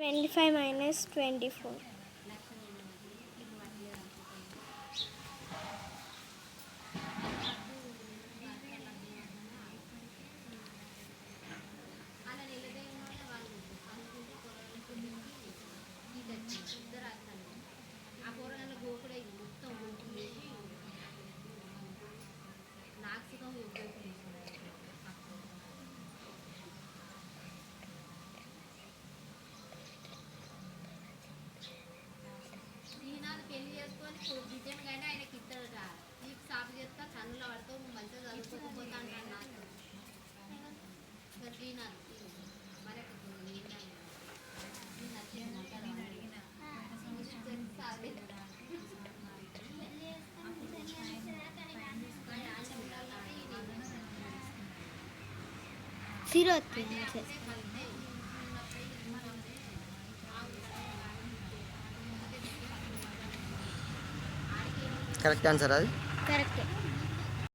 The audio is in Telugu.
25 minus 24. పెళ్లి చేసుకొని బిడ్డను కానీ ఆయనకి ఇస్తాడట నీకు సాపు చేస్తా చదువులో పడతావు నువ్వు మంచిగా చదువుకోకపోతా అంటాను నాకు శ్రీనాథ్ కరెక్ట్ ఆన్సర్ అది. కరెక్ట్.